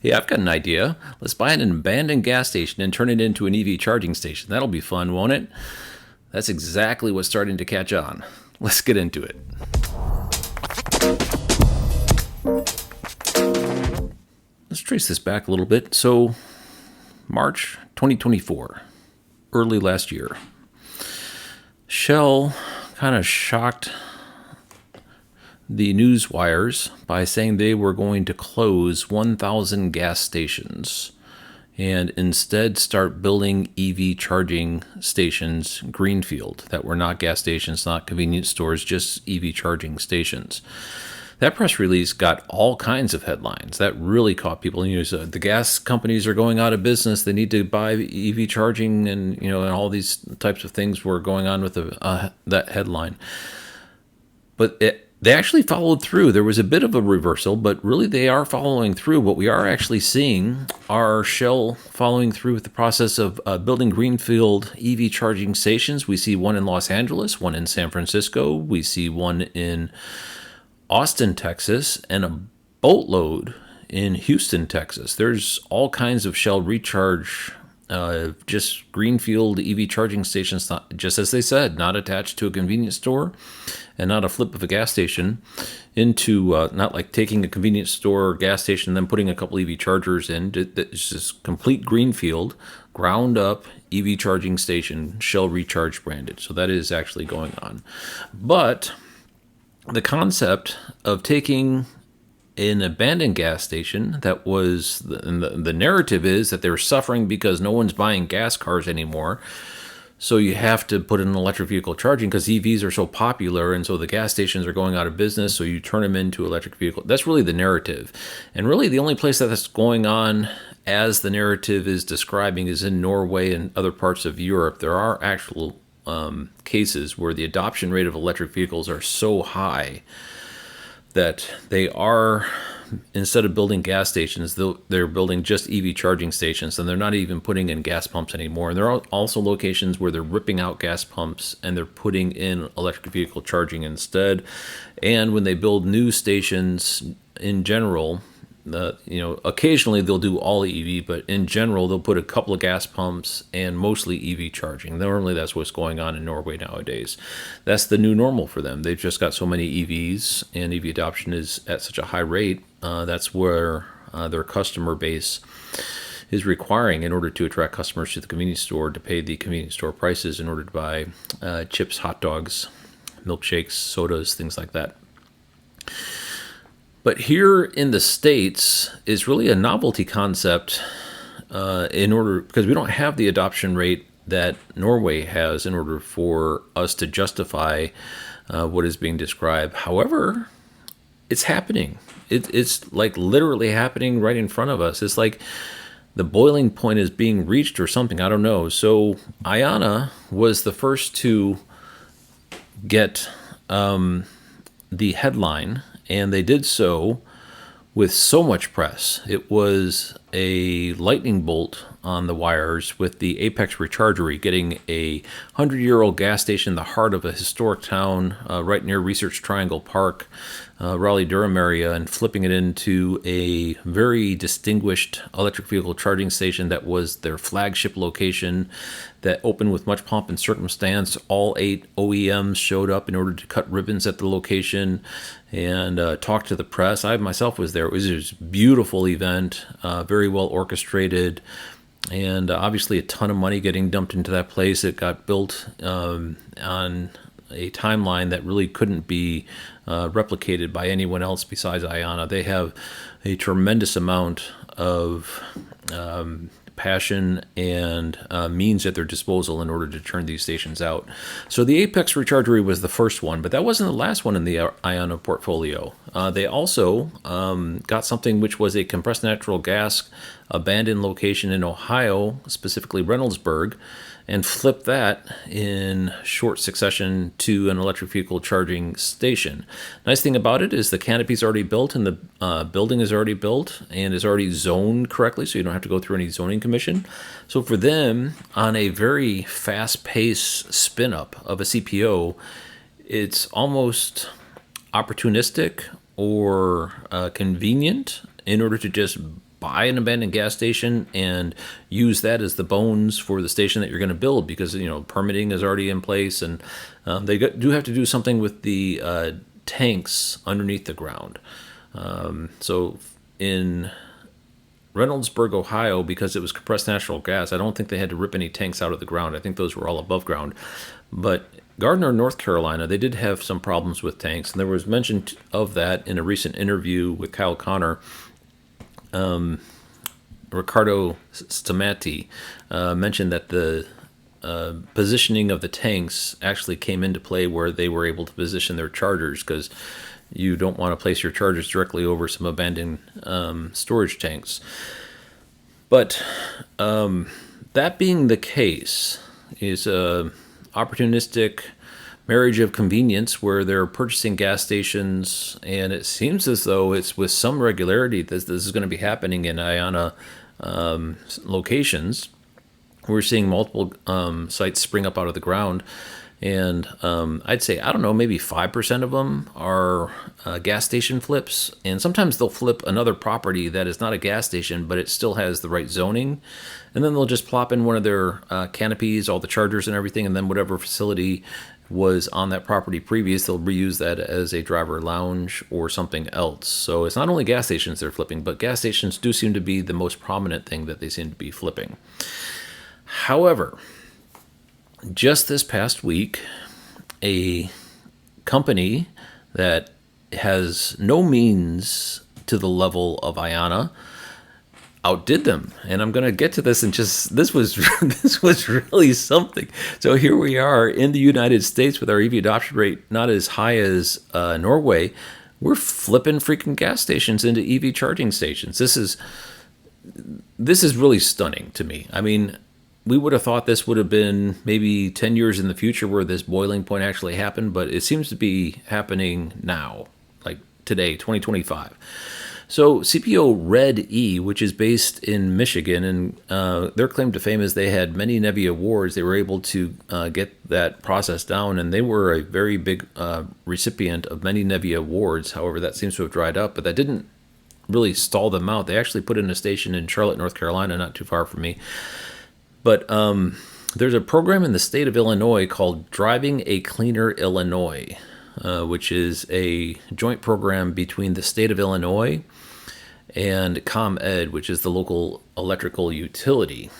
Hey, I've got an idea. Let's buy an abandoned gas station and turn it into an EV charging station. That'll be fun, won't it? That's exactly what's starting to catch on. Let's get into it. Let's trace this back a little bit. So, March 2024, early last year, Shell kind of shocked the news wires by saying they were going to close 1,000 gas stations and instead start building EV charging stations greenfield that were not gas stations, not convenience stores, just EV charging stations. That press release got all kinds of headlines. That really caught people in news. The gas companies are going out of business. They need to buy EV charging, and and all these types of things were going on with that headline. But they actually followed through. There was a bit of a reversal, but really they are following through. What we are actually seeing are Shell following through with the process of building greenfield EV charging stations. We see one in Los Angeles, one in San Francisco. We see one in Austin, Texas, and a boatload in Houston, Texas. There's all kinds of Shell recharge, just greenfield EV charging stations, just as they said, not attached to a convenience store and not a flip of a gas station into, not like taking a convenience store or gas station and then putting a couple EV chargers in. It's just complete greenfield, ground up EV charging station, Shell Recharge branded. So that is actually going on. But the concept of taking an abandoned gas station that was, the narrative is that they're suffering because no one's buying gas cars anymore. So you have to put in electric vehicle charging because EVs are so popular, and so the gas stations are going out of business, so you turn them into electric vehicle. That's really the narrative. And really the only place that that's going on as the narrative is describing is in Norway and other parts of Europe. There are actual cases where the adoption rate of electric vehicles are so high that they are, instead of building gas stations, they're building just EV charging stations, and they're not even putting in gas pumps anymore. And there are also locations where they're ripping out gas pumps and they're putting in electric vehicle charging instead. And when they build new stations in general, occasionally they'll do all EV, but in general they'll put a couple of gas pumps and mostly EV charging. Normally that's what's going on in Norway nowadays. That's the new normal for them. They've just got so many EVs, and EV adoption is at such a high rate. That's where their customer base is requiring, in order to attract customers to the convenience store, to pay the convenience store prices in order to buy chips, hot dogs, milkshakes, sodas, things like that. But here in the States is really a novelty concept because we don't have the adoption rate that Norway has in order for us to justify what is being described. However, it's happening. It's like literally happening right in front of us. It's like the boiling point is being reached or something. I don't know. So Ayana was the first to get the headline, and they did so with so much press. It was a lightning bolt on the wires, with the Apex Rechargery getting a 100-year-old gas station in the heart of a historic town right near Research Triangle Park, Raleigh-Durham area, and flipping it into a very distinguished electric vehicle charging station that was their flagship location, that opened with much pomp and circumstance. All 8 OEMs showed up in order to cut ribbons at the location and talk to the press. I myself was there. It was a beautiful event, very well orchestrated, and obviously a ton of money getting dumped into that place. It got built on a timeline that really couldn't be replicated by anyone else besides Ayana. They have a tremendous amount of passion and means at their disposal in order to turn these stations out. So the Apex Rechargery was the first one, but that wasn't the last one in the Ayana portfolio. They also got something which was a compressed natural gas abandoned location in Ohio, specifically Reynoldsburg, and flipped that in short succession to an electric vehicle charging station. Nice thing about it is the canopy's already built, and the building is already built and is already zoned correctly, so you don't have to go through any zoning commission. So for them, on a very fast-paced spin-up of a CPO, it's almost opportunistic or convenient in order to just buy an abandoned gas station and use that as the bones for the station that you're going to build, because permitting is already in place, and they do have to do something with the tanks underneath the ground. So in Reynoldsburg, Ohio, because it was compressed natural gas, I don't think they had to rip any tanks out of the ground. I think those were all above ground. But Gardner, North Carolina, they did have some problems with tanks, and there was mention of that in a recent interview with Kyle Connor. Ricardo Stamati mentioned that the positioning of the tanks actually came into play where they were able to position their chargers, because you don't want to place your chargers directly over some abandoned storage tanks. But that being the case, is a opportunistic marriage of convenience where they're purchasing gas stations, and it seems as though it's with some regularity that this is going to be happening in IANA locations. We're seeing multiple sites spring up out of the ground. And I'd say, I don't know, maybe 5% of them are gas station flips. And sometimes they'll flip another property that is not a gas station, but it still has the right zoning. And then they'll just plop in one of their canopies, all the chargers and everything, and then whatever facility was on that property previous, they'll reuse that as a driver lounge or something else. So it's not only gas stations they're flipping, but gas stations do seem to be the most prominent thing that they seem to be flipping. However, just this past week, a company that has no means to the level of IANA outdid them. And I'm going to get to this, and this was really something. So here we are in the United States with our EV adoption rate not as high as Norway. We're flipping freaking gas stations into EV charging stations. This is really stunning to me. I mean, we would have thought this would have been maybe 10 years in the future where this boiling point actually happened, but it seems to be happening now, like today, 2025. So CPO Red E, which is based in Michigan, and their claim to fame is they had many NEVI awards. They were able to get that process down, and they were a very big recipient of many NEVI awards. However, that seems to have dried up, but that didn't really stall them out. They actually put in a station in Charlotte, North Carolina, not too far from me. But there's a program in the state of Illinois called Driving a Cleaner Illinois, which is a joint program between the state of Illinois and ComEd, which is the local electrical utility.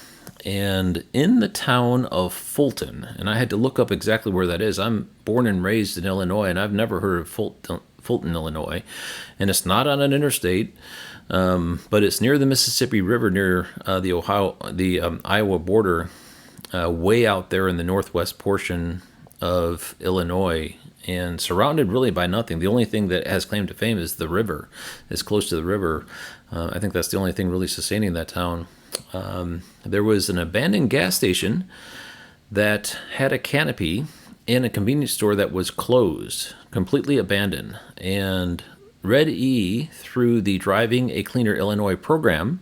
And in the town of Fulton, and I had to look up exactly where that is. I'm born and raised in Illinois, and I've never heard of Fulton, Illinois. And it's not on an interstate. But it's near the Mississippi River, near the Iowa border, way out there in the northwest portion of Illinois, and surrounded really by nothing. The only thing that has claim to fame is the river. It's close to the river. I think that's the only thing really sustaining that town. There was an abandoned gas station that had a canopy and a convenience store that was closed, completely abandoned, and Red E, through the Driving a Cleaner Illinois program,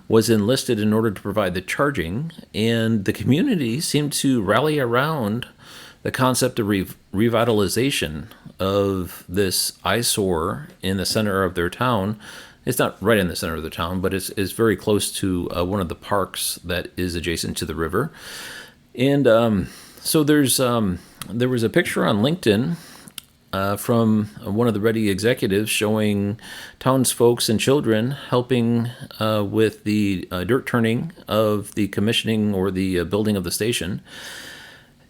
was enlisted in order to provide the charging, and the community seemed to rally around the concept of revitalization of this eyesore in the center of their town. It's not right in the center of the town, but it's very close to one of the parks that is adjacent to the river. And so there was a picture on LinkedIn from one of the Ready executives showing townsfolk and children helping with the dirt turning of the commissioning or the building of the station.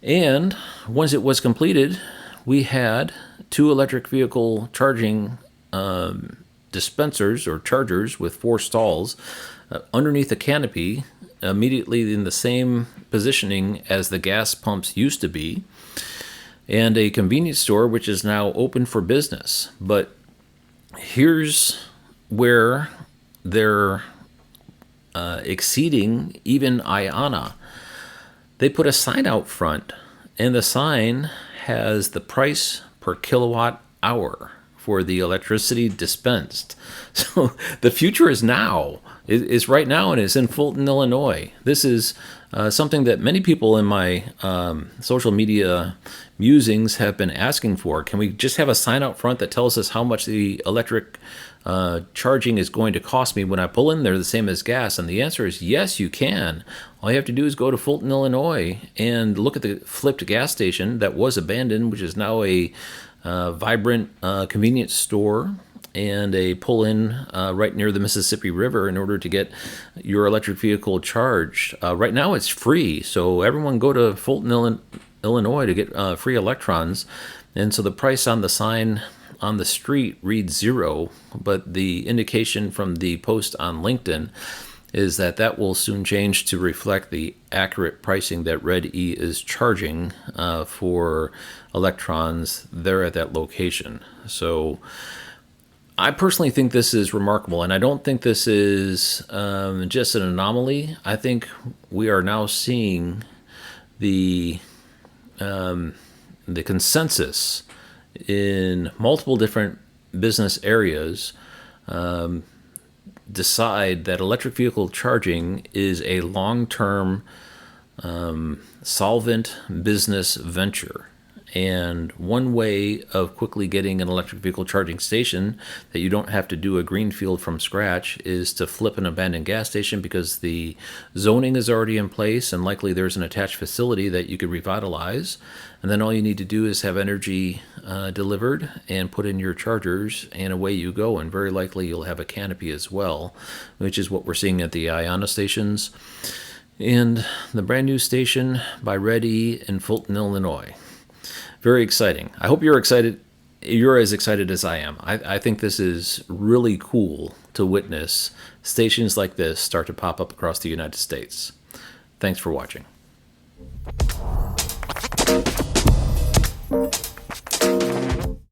And once it was completed, we had 2 electric vehicle charging dispensers or chargers with 4 stalls underneath the canopy, immediately in the same positioning as the gas pumps used to be, and a convenience store which is now open for business. But here's where they're exceeding even IANA. They put a sign out front, and the sign has the price per kilowatt hour for the electricity dispensed. So the future is now. It's right now, and it's in Fulton, Illinois. This is something that many people in my social media musings have been asking for. Can we just have a sign out front that tells us how much the electric charging is going to cost me when I pull in there the same as gas? And the answer is yes, you can. All you have to do is go to Fulton, Illinois, and look at the flipped gas station that was abandoned, which is now a vibrant convenience store and a pull-in right near the Mississippi River in order to get your electric vehicle charged. Right now it's free, so everyone go to Fulton, Illinois to get free electrons. And so the price on the sign on the street reads $0, but the indication from the post on LinkedIn is that that will soon change to reflect the accurate pricing that Red E is charging for electrons there at that location. So I personally think this is remarkable, and I don't think this is just an anomaly. I think we are now seeing the consensus in multiple different business areas decide that electric vehicle charging is a long-term solvent business venture. And one way of quickly getting an electric vehicle charging station that you don't have to do a greenfield from scratch is to flip an abandoned gas station, because the zoning is already in place and likely there's an attached facility that you could revitalize. And then all you need to do is have energy delivered and put in your chargers, and away you go. And very likely you'll have a canopy as well, which is what we're seeing at the Iona stations and the brand new station by Red E in Fulton, Illinois. Very exciting. I hope you're excited. You're as excited as I am. I think this is really cool to witness stations like this start to pop up across the United States. Thanks for watching.